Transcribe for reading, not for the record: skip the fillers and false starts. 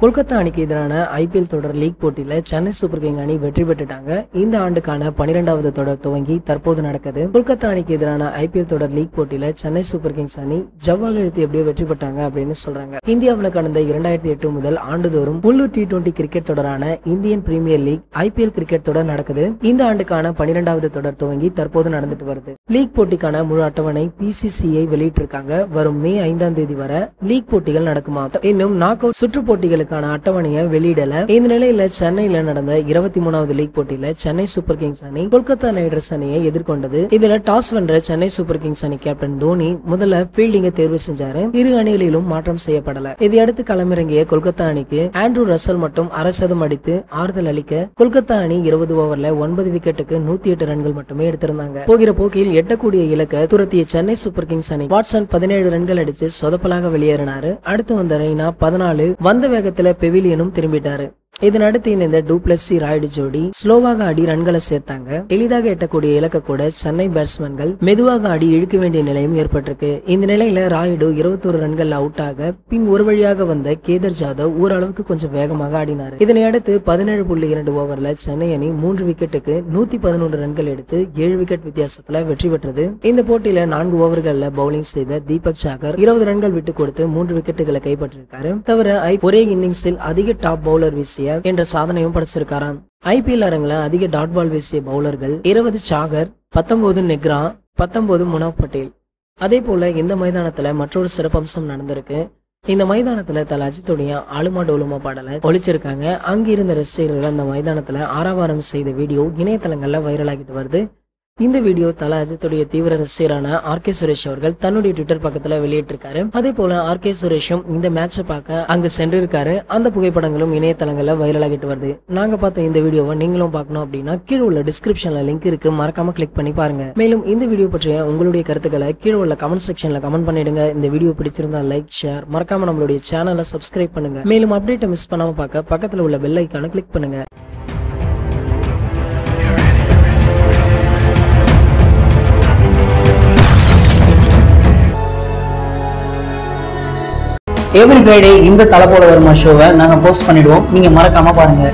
கொல்கத்தா அணிக்கு எதிரான ஐபிஎல் தொடர் லீக் போட்டியில சென்னை சூப்பர் கிங் அணி வெற்றி பெற்றுட்டாங்க. இந்த ஆண்டுக்கான 12வது தொடர் துவங்கி தற்போது நடக்குது. கொல்கத்தா அணிக்கு எதிரான ஐபிஎல் தொடர் லீக் போட்டியில சென்னை சூப்பர் கிங்ஸ் அணி ஜவ்வால் எழுத்து எப்படியோ வெற்றி பெற்றாங்க அப்படின்னு சொல்றாங்க. இந்தியாவில் கடந்த 2008 முதல் ஆண்டுதோறும் உள்ளூர் T20 கிரிக்கெட் தொடரான Indian Premier League IPL cricket தொடர் நடக்குது. இந்த ஆண்டுக்கான 12வது தொடர் துவங்கி தற்போது நடந்துட்டு வருது. லீக் போட்டிக்கான முழு அட்டவணை PCCI வெளியிட்டிருக்காங்க. வரும் மே 5ஆம் தேதி வரை லீக் போட்டிகள் நடக்குமா. இன்னும் நாக் அவுட் சுற்று போட்டிகளுக்கு அட்டவணையை வெளியிடல. இந்த நிலையில சென்னையில நடந்த 23வது லீக் போட்டியில சென்னை சூப்பர் கிங்ஸ் அணி கொல்கத்தா நைட் ரைடர்ஸ் அணியை எதிர்கொண்டது. இதுல டாஸ் வென்ற சென்னை சூப்பர் கிங்ஸ் அணி கேப்டன் தோனி முதல்ல ஃபீல்டிங்கை தேர்வு செஞ்சாரு. இரு அணிகளிலும் மாற்றம் செய்யப்படல. இதையடுத்து களமிறங்கிய கொல்கத்தா அணிக்கு ஆண்ட்ரூ ரசல் மட்டும் அரை சதம் அடித்து ஆறுதல் அளிக்க கொல்கத்தா அணி 20 ஓவர்ல 9 விக்கெட்டுக்கு 108 ரன்கள் மட்டுமே எடுத்திருந்தாங்க. போகிற போக்கில் எட்டக்கூடிய இலக்க துரத்திய சென்னை சூப்பர் கிங்ஸ் அணி வாட்சன் 17 ரன்கள் அடிச்சு சொதப்பலாக வெளியேறினாரு. அடுத்து வந்த ரெய்னா 14 வந்த வேகத்துல பெவிலியனும் திரும்பிட்டாரு. இதனடுத்து இந்த டூப்ளசி ராய்டு ஜோடி ஸ்லோவாக ஆடி ரன்களை சேர்த்தாங்க. எளிதாக எட்டக்கூடிய இலக்க கூட சென்னை பேட்ஸ்மேன்கள் மெதுவாக ஆடி இழுக்க வேண்டிய நிலையும் ஏற்பட்டிருக்கு. இந்த நிலையில ராயுடு 21 ரன்கள் அவுட் ஆக பின் ஒரு வழியாக வந்த கேதர் ஜாதவ் ஓரளவுக்கு கொஞ்சம் வேகமாக ஆடினார். இதனையடுத்து 17.2 ஓவர்ல சென்னை அணி 3 விக்கெட்டுக்கு 111 ரன்கள் எடுத்து 7 விக்கெட் வித்தியாசத்துல வெற்றி பெற்றது. இந்த போட்டியில 4 ஓவர்கள்ல பவுலிங் செய்த தீபக் சாகர் 20 ரன்கள் விட்டு கொடுத்து 3 விக்கெட்டுகளை கைப்பற்றிருக்காரு. தவிர ஒரே இன்னிங்ஸில் அதிக டாப் பவுலர் வீசிய என்ற சாதனையும் படைச்சிருக்காராம். ஐபிஎல் அரங்குல அதிக டாட் பால் வீசிய பவுலர்கள் 20 சாகர், 19 நெக்ரா, 19 முனாப் பட்டேல். அதே போல இந்த மைதானத்துல மற்றொரு சிறப்பம்சம் நடந்திருக்கு. இந்த மைதானத்துல தல அஜித்துடைய ஆளுமா டோலுமா பாடலை ஒழிச்சிருக்காங்க. அங்கிருந்த ரசிகர்கள் அந்த மைதானத்துல ஆரவாரம் செய்த வீடியோ இணையதளங்கள்ல வைரலாகிட்டு வருது. இந்த வீடியோ தல அஜித்துடைய தீவிர ரசிகரான RK சுரேஷ் அவர்கள் தன்னுடைய ட்விட்டர் பக்கத்துல வெளியிட்டிருக்காரு. அதே போல RK சுரேஷும் இந்த மேட்சை பார்க்க அங்க சென்றிருக்காரு. அந்த புகைப்படங்களும் இணையதளங்கள்ல வைரலாகிட்டு வருது. நாங்க பார்த்த இந்த வீடியோவை நீங்களும் பார்க்கணும் அப்படின்னா கீழே உள்ள டிஸ்கிரிப்ஷன்ல லிங்க் இருக்கு, மறக்காம கிளிக் பண்ணி பாருங்க. மேலும் இந்த வீடியோ பற்றிய உங்களுடைய கருத்துக்களை கீழே உள்ள கமெண்ட் செக்ஷன்ல கமெண்ட் பண்ணிடுங்க. இந்த வீடியோ பிடிச்சிருந்தா லைக், ஷேர், மறக்காம நம்மளுடைய சேனலை சப்ஸ்கிரைப் பண்ணுங்க. மேலும் அப்டேட்டை மிஸ் பண்ணாம பார்க்க பக்கத்துல உள்ள பெல் ஐகானை கிளிக் பண்ணுங்க. எவ்ரி ஃப்ரைடே இந்த தலை போல வருமா ஷோவை நாங்க போஸ்ட் பண்ணிடுவோம். நீங்க மறக்காம பாருங்க.